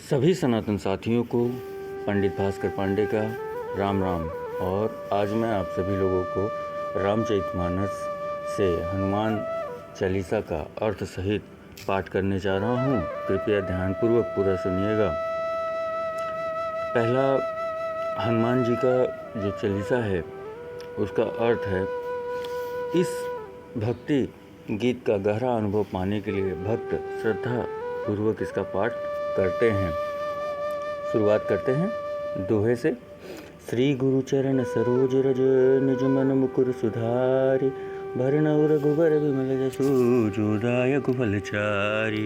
सभी सनातन साथियों को पंडित भास्कर पांडे का राम राम। और आज मैं आप सभी लोगों को रामचरितमानस से हनुमान चालीसा का अर्थ सहित पाठ करने जा रहा हूँ। कृपया ध्यानपूर्वक पूरा सुनिएगा। पहला हनुमान जी का जो चालीसा है उसका अर्थ है, इस भक्ति गीत का गहरा अनुभव पाने के लिए भक्त श्रद्धा पूर्वक इसका पाठ करते हैं। शुरुआत करते हैं दोहे से। श्री गुरु चरण सरोज रज निज मन मुकुर सुधारि, भरनउ रघुबर विमल जसु जो दायक फलचारि।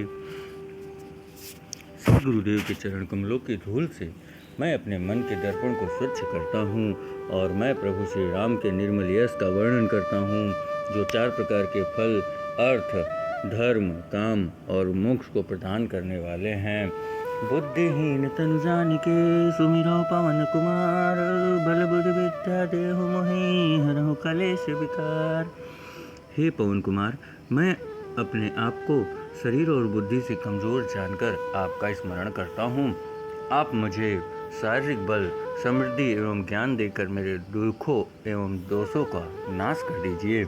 श्री गुरुदेव के चरण कमलों की धूल से मैं अपने मन के दर्पण को स्वच्छ करता हूँ और मैं प्रभु श्री राम के निर्मल यश का वर्णन करता हूँ, जो 4 प्रकार के फल अर्थ, धर्म, काम और मोक्ष को प्रदान करने वाले हैं। बुद्धिहीन तनु जानिके सुमिरौ पवन कुमार, बल बुद्धि विद्या देहु मोहि हरहु कलेश विकार। हे पवन कुमार, मैं अपने आप को शरीर और बुद्धि से कमजोर जानकर आपका स्मरण करता हूँ। आप मुझे शारीरिक बल, समृद्धि एवं ज्ञान देकर मेरे दुखों एवं दोषों का नाश कर दीजिए।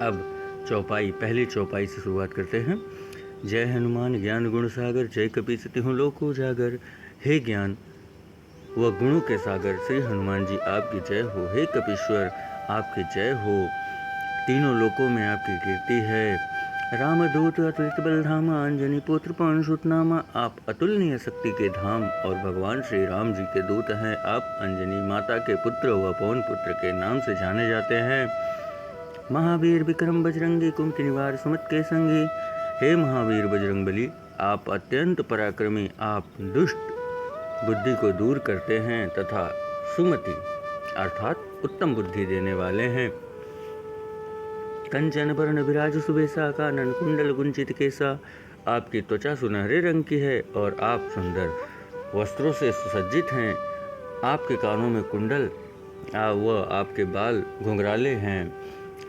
अब पहली चौपाई से शुरुआत करते हैं। जय हनुमान ज्ञान गुण सागर, जय कपीस तिहुँ लोक उजागर। हे ज्ञान व गुणों के सागर श्री हनुमान जी, आपकी जय हो। हे कपीश्वर, आपकी जय हो। तीनों लोकों में आपकी कीर्ति है। रामदूत अतुलित बल धाम, अंजनी पुत्र पवन सुत नामा। आप अतुलनीय शक्ति के धाम और भगवान श्री राम जी के दूत हैं। आप अंजनी माता के पुत्र व पवन पुत्र के नाम से जाने जाते हैं। महावीर विक्रम बजरंगी, कुमति निवार सुमत के संगी। हे महावीर बजरंगबली, आप अत्यंत पराक्रमी, आप दुष्ट बुद्धि को दूर करते हैं तथा सुमति अर्थात उत्तम बुद्धि देने वाले हैं। कंचन बरन विराज सुबेसा, कानन कुंडल कुंचित केसा। आपकी त्वचा सुनहरे रंग की है और आप सुंदर वस्त्रों से सुसज्जित हैं। आपके कानों में कुंडल व आपके बाल घुंघराले हैं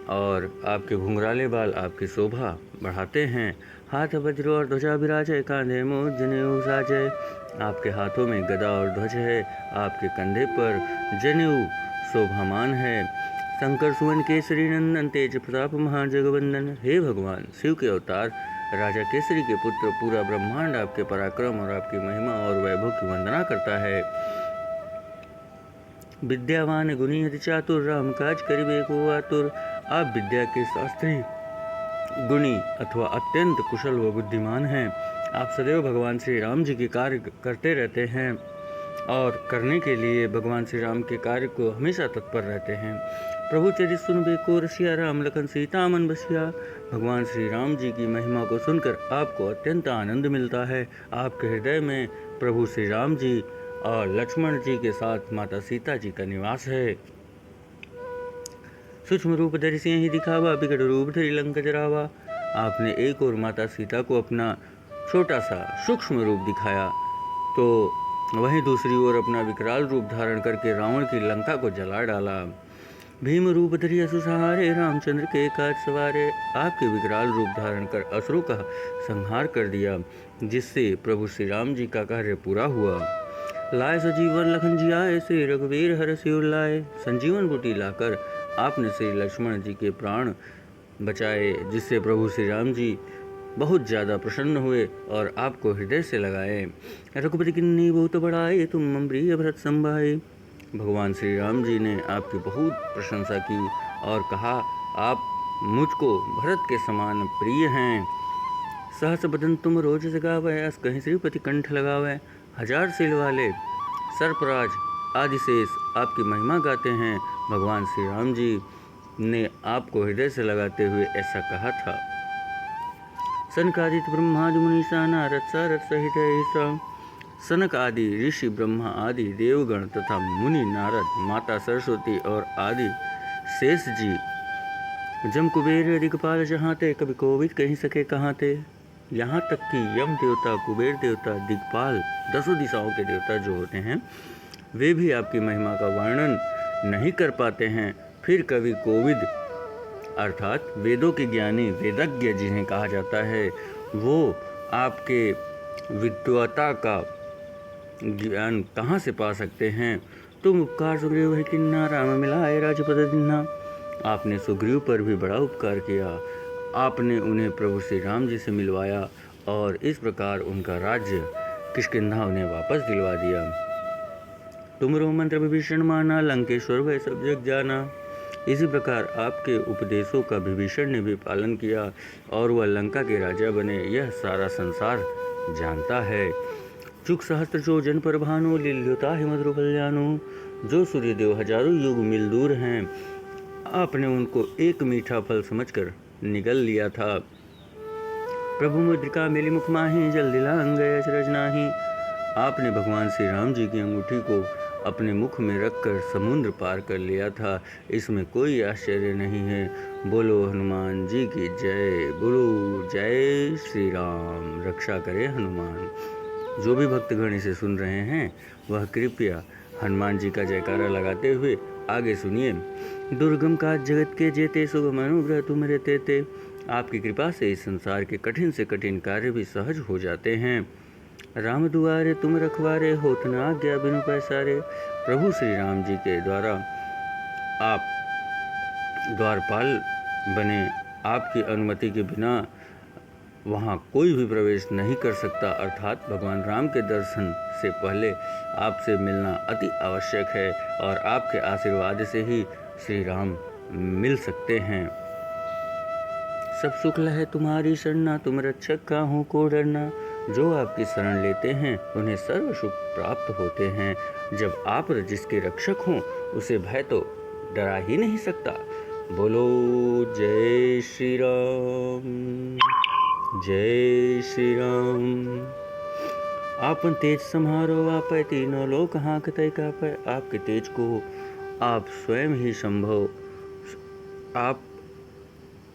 और आपके घुंघराले बाल आपकी शोभा बढ़ाते हैं। हाथ वज्र और ध्वजा विराजय, कांधे मोज जनेऊ साजय। आपके हाथों में गदा और ध्वज है, आपके कंधे पर जनेऊ शोभामान है। शंकर सुवन केसरी नंदन, तेज प्रताप महाजगवंदन। हे भगवान शिव के अवतार राजा केसरी के पुत्र, पूरा ब्रह्मांड आपके पराक्रम और आपकी महिमा और वैभव की वंदना करता है। विद्यावान गुणी अति चातुर, राम काज करिबे को आतुर। आप विद्या के शास्त्री, गुणी अथवा अत्यंत कुशल व बुद्धिमान हैं। आप सदैव भगवान श्री राम जी के कार्य करते रहते हैं और करने के लिए भगवान श्री राम के कार्य को हमेशा तत्पर रहते हैं। प्रभु चरित सुनबे को रसिया, राम लखन सीता मन बसिया। भगवान श्री राम जी की महिमा को सुनकर आपको अत्यंत आनंद मिलता है। आपके हृदय में प्रभु श्री राम जी और लक्ष्मण जी के साथ माता सीता जी का निवास है। सूक्ष्म रूप धरि सिंह दिखावा, विकट रूप धरि लंक जरावा। आपने एक और माता सीता को अपना छोटा सा सूक्ष्म रूप दिखाया तो वहीं दूसरी ओर अपना विकराल रूप धारण करके रावण की लंका को जला डाला। भीम रूप धरि असुर सहारे, रामचंद्र के काज सवारे। आपके विकराल रूप धारण कर असुरों का संहार कर दिया, जिससे प्रभु श्री राम जी का कार्य पूरा हुआ। लाए सजीवन लखन जी आए, श्री रघुवीर हर सिर लाए। संजीवन बूटी लाकर आपने श्री लक्ष्मण जी के प्राण बचाए, जिससे प्रभु श्री राम जी बहुत ज़्यादा प्रसन्न हुए और आपको हृदय से लगाए। रघुपति किन्नी बहुत बढ़ाए, तुम अम्बरीय भरत संभाए। भगवान श्री राम जी ने आपकी बहुत प्रशंसा की और कहा, आप मुझको भरत के समान प्रिय हैं। सहस बदन तुम रोज जगावे, अस कहीं श्रीपति कंठ लगावे। 1000 सिल वाले सर्पराज आदिशेष आपकी महिमा गाते हैं। भगवान श्री राम जी ने आपको हृदय से लगाते हुए ऐसा कहा था। सनक आदि ब्रह्मादि मुनीसा, नारद सारद सहित ऐसा। सनक आदि ऋषि, ब्रह्मा आदि देवगण तथा मुनि नारद, माता सरस्वती और आदि शेष जी, जम कुबेर दिगपाल जहाँ ते, कभी कोविद कहीं सके कहाँ ते। यहाँ तक कि यम देवता, कुबेर देवता, दिगपाल 10 दिशाओं के देवता जो होते हैं वे भी आपकी महिमा का वर्णन नहीं कर पाते हैं। फिर कवि कोविद अर्थात वेदों के ज्ञानी, वेदज्ञ जिन्हें कहा जाता है, वो आपके विद्वता का ज्ञान कहाँ से पा सकते हैं। तुम उपकार सुग्रीव है किन्ना, राम मिलाए राजपद दिन्ना। आपने सुग्रीव पर भी बड़ा उपकार किया। आपने उन्हें प्रभु श्री राम जी से मिलवाया और इस प्रकार उनका राज्य किष्किंधा उन्हें वापस दिलवा दिया। तुमरो मंत्र विभीषण माना, लंकेश्वर वह सब जग जाना। इसी प्रकार आपके उपदेशों का विभीषण ने भी पालन किया और वह लंका के राजा बने, यह सारा संसार जानता है। चुक सहस्त्र जो जन पर भानु, लील्युता ही मधुर कल्याणु। जो सूर्यदेव हजारों युग मिल दूर हैं, आपने उनको एक मीठा फल समझकर निगल लिया था। प्रभु मुद्रिका मेली मुख माही, जल दिलांग गए अचरज नाही। आपने भगवान श्री राम जी की अंगूठी को अपने मुख में रखकर समुद्र पार कर लिया था, इसमें कोई आश्चर्य नहीं है। बोलो हनुमान जी की जय, बोलो जय श्री राम। रक्षा करे हनुमान। जो भी भक्तगण इसे सुन रहे हैं वह कृपया हनुमान जी का जयकारा लगाते हुए आगे सुनिए। दुर्गम काज जगत के जेते, सुगम अनुग्रह तुमरे तेते। आपकी कृपा से इस संसार के कठिन से कठिन कार्य भी सहज हो जाते हैं। राम दुआरे तुम रखवारे, होत न आज्ञा बिनु पैसारे। प्रभु श्री राम जी के द्वारा आप द्वारपाल बने, आपकी अनुमति के बिना वहाँ कोई भी प्रवेश नहीं कर सकता, अर्थात भगवान राम के दर्शन से पहले आपसे मिलना अति आवश्यक है और आपके आशीर्वाद से ही श्री राम मिल सकते हैं। सब सुख लहे तुम्हारी शरणा, तुम रक्षक काहू को डरना। जो आपकी शरण लेते हैं उन्हें सर्व सुख प्राप्त होते हैं। जब आप जिसके रक्षक हों उसे भय तो डरा ही नहीं सकता। बोलो जय श्री राम, जय श्री राम। आपन तेज सम्हारो आपै, तीनों लोक हाँकतै कापै। आपके तेज को आप स्वयं ही संभव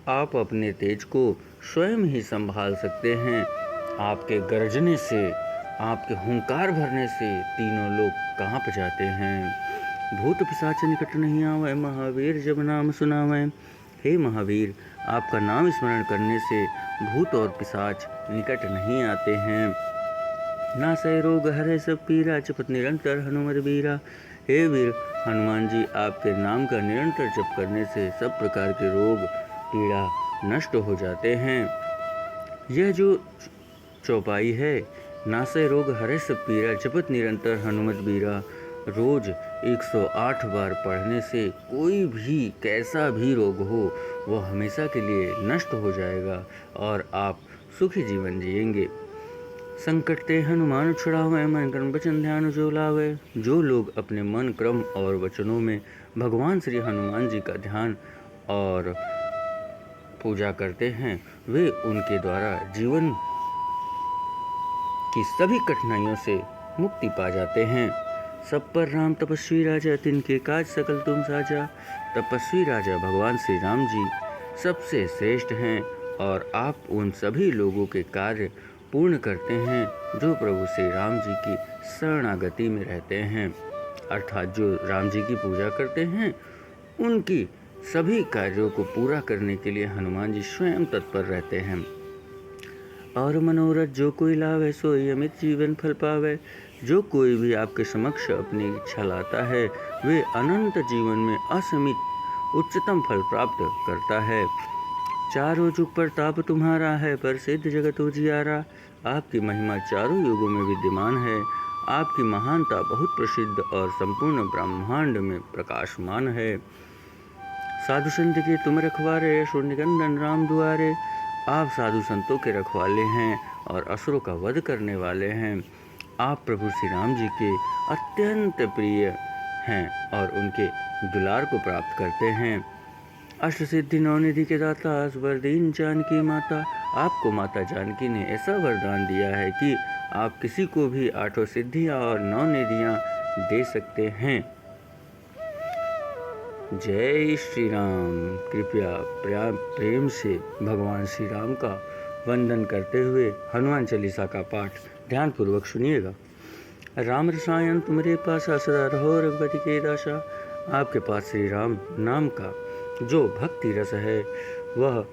आप अपने तेज को स्वयं ही संभाल सकते हैं। आपके गरजने से, आपके हुंकार भरने से तीनों लोग कांप जाते हैं। भूत पिशाच निकट नहीं आवे, महावीर जब नाम सुनावे। हे महावीर, आपका नाम स्मरण करने से भूत और पिशाच निकट नहीं आते हैं। नासै रोग हरै सब पीरा, जपत निरंतर हनुमत बीरा। हे वीर हनुमान जी, आपके नाम का निरंतर जप करने से सब प्रकार के रोग पीड़ा नष्ट हो जाते हैं। यह जो चौपाई है, नासै रोग हरै सब पीरा, जपत निरंतर हनुमत बीरा, रोज 108 बार पढ़ने से कोई भी कैसा भी रोग हो वह हमेशा के लिए नष्ट हो जाएगा और आप सुखी जीवन जिएंगे। संकट ते हनुमान छुड़ावे, मन क्रम वचन ध्यान जो लावे। जो लोग अपने मन क्रम और वचनों में भगवान श्री हनुमान जी का ध्यान और पूजा करते हैं, वे उनके द्वारा जीवन की सभी कठिनाइयों से मुक्ति पा जाते हैं। सब पर राम तपस्वी राजा, तिनके काज सकल तुम साजा। तपस्वी राजा भगवान श्री राम जी सबसे श्रेष्ठ हैं और आप उन सभी लोगों के कार्य पूर्ण करते हैं जो प्रभु श्री राम जी की शरणागति में रहते हैं, अर्थात जो राम जी की पूजा करते हैं उनकी सभी कार्यों को पूरा करने के लिए हनुमान जी स्वयं तत्पर रहते हैं। और मनोरथ जो कोई लावे, सोई अमित जीवन फल पावे। जो कोई भी आपके समक्ष अपनी इच्छा लाता है वे अनंत जीवन में असीमित उच्चतम फल प्राप्त करता है। चारों जुग प्रताप तुम्हारा है, प्रसिद्ध जगत उजियारा। आपकी महिमा चारों युगों में विद्यमान है। आपकी महानता बहुत प्रसिद्ध और संपूर्ण ब्रह्मांड में प्रकाशमान है। साधु संत के तुम रखवारे, असुर निकंदन राम दुआरे। आप साधु संतों के रखवाले हैं और असुरों का वध करने वाले हैं। आप प्रभु श्री राम जी के अत्यंत प्रिय हैं और उनके दुलार को प्राप्त करते हैं। अष्ट सिद्धि नवनिधि के दाता, वरदीन जानकी माता। आपको माता जानकी ने ऐसा वरदान दिया है कि आप किसी को भी 8 सिद्धियाँ और 9 निधियाँ दे सकते हैं। जय श्री राम। कृपया प्रेम से भगवान श्री राम का वंदन करते हुए हनुमान चालीसा का पाठ ध्यानपूर्वक सुनिएगा। राम रसायन तुम्हारे पासा, सदा रहो रघुपति के दासा। आपके पास श्री राम नाम का जो भक्ति रस है वह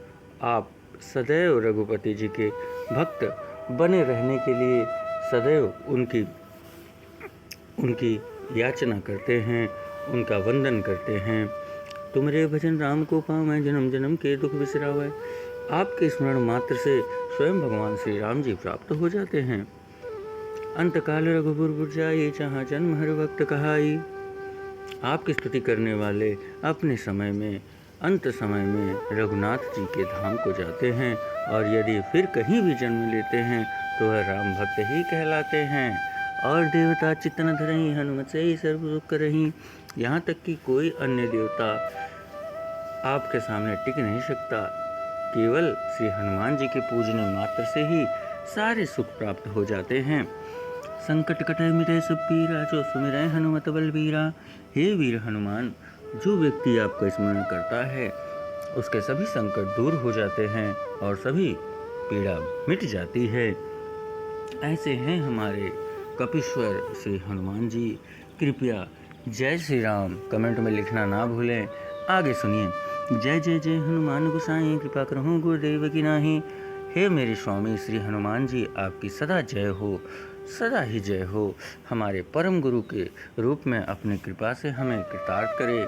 आप सदैव रघुपति जी के भक्त बने रहने के लिए सदैव उनकी याचना करते हैं, उनका वंदन करते हैं। तुमरे भजन राम को पावै, जन्म जन्म के दुख बिसरावै। आपके स्मरण मात्र से स्वयं भगवान श्री राम जी प्राप्त हो जाते हैं। अंतकाल रघुपुर पुर जाई, जहाँ जन्म हर वक्त कहाई। आपकी स्तुति करने वाले अपने समय में, अंत समय में रघुनाथ जी के धाम को जाते हैं, और यदि फिर कहीं भी जन्म लेते हैं तो वह राम भक्त ही कहलाते हैं। और देवता चित्तन धरही, हनुमत से ही सर्व सुख करही। यहाँ तक कि कोई अन्य देवता आपके सामने टिक नहीं सकता। केवल श्री हनुमान जी के पूजने मात्र से ही सारे सुख प्राप्त हो जाते हैं। संकट कटे मिटे सब पीरा, जो सुमिरै हनुमत बलबीरा। हे वीर हनुमान, जो व्यक्ति आपका स्मरण करता है उसके सभी संकट दूर हो जाते हैं और सभी पीड़ा मिट जाती है। ऐसे हैं हमारे कपीश्वर श्री हनुमान जी। कृपया जय श्री राम कमेंट में लिखना ना भूलें। आगे सुनिए। जय जय जय हनुमान गोसाई, कृपा करहु गुरुदेव की नाही। हे मेरे स्वामी श्री हनुमान जी, आपकी सदा जय हो, सदा ही जय हो। हमारे परम गुरु के रूप में अपनी कृपा से हमें कृतार्थ करे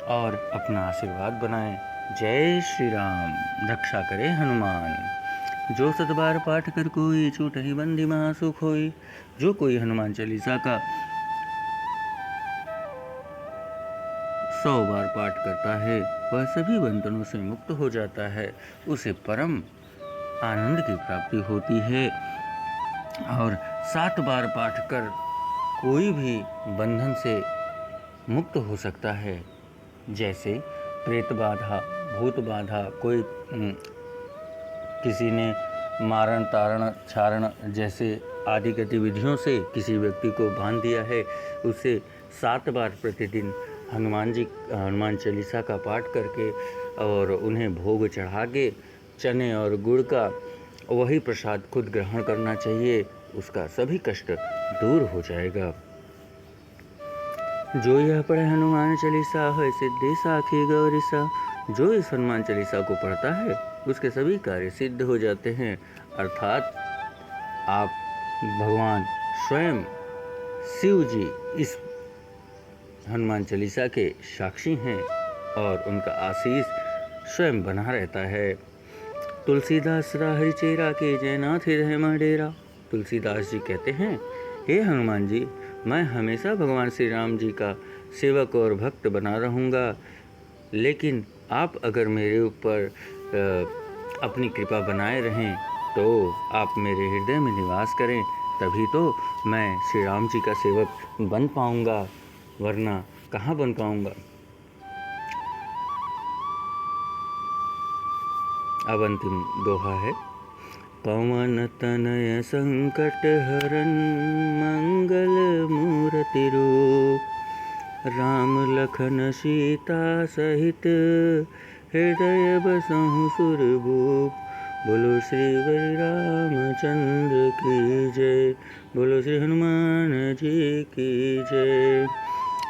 और अपना आशीर्वाद बनाए। जय श्री राम। रक्षा करे हनुमान। जो सतबार पाठ कर कोई, छूटहि बंदी महासुख होई। जो कोई हनुमान चालीसा का 100 बार पाठ करता है वह सभी बंधनों से मुक्त हो जाता है, उसे परम आनंद की प्राप्ति होती है। और 7 बार पाठ कर कोई भी बंधन से मुक्त हो सकता है, जैसे प्रेत बाधा, भूत बाधा, कोई किसी ने मारण तारण छारण जैसे आदि गतिविधियों से किसी व्यक्ति को बांध दिया है, उसे 7 बार प्रतिदिन हनुमान चालीसा का पाठ करके और उन्हें भोग चढ़ा के चने और गुड़ का वही प्रसाद खुद ग्रहण करना चाहिए, उसका सभी कष्ट दूर हो जाएगा। जो यह पढ़े हनुमान चालीसा है सिद्धि साखी गौरीसा। जो इस हनुमान चालीसा को पढ़ता है उसके सभी कार्य सिद्ध हो जाते हैं, अर्थात आप भगवान स्वयं शिव जी इस हनुमान चालीसा के साक्षी हैं और उनका आशीष स्वयं बना रहता है। तुलसीदास सदा हरि चेरा के, जयनाथ हृदय में डेरा। तुलसीदास जी कहते हैं, हे हनुमान जी, मैं हमेशा भगवान श्री राम जी का सेवक और भक्त बना रहूँगा, लेकिन आप अगर मेरे ऊपर अपनी कृपा बनाए रहें तो आप मेरे हृदय में निवास करें, तभी तो मैं श्री राम जी का सेवक बन पाऊँगा, वरना कहाँ बन पाऊँगा। अब अंतिम दोहा है। पवन तनय संकट हरन, मंगल मूर्ति रूप। राम लखन सीता सहित, हृदय बसहु सुरभूप। बोलो श्री बलि रामचंद्र की जय। बोलो श्री हनुमान जी की जय।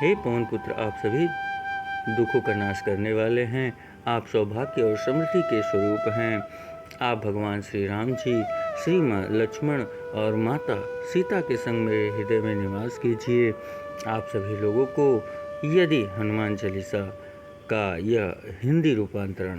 हे पवन पुत्र, आप सभी दुखों का नाश करने वाले हैं। आप सौभाग्य और समृद्धि के स्वरूप हैं। आप भगवान श्री राम जी, श्री माँ लक्ष्मण और माता सीता के संग मेरे हृदय में निवास कीजिए। आप सभी लोगों को यदि हनुमान चालीसा का यह हिंदी रूपांतरण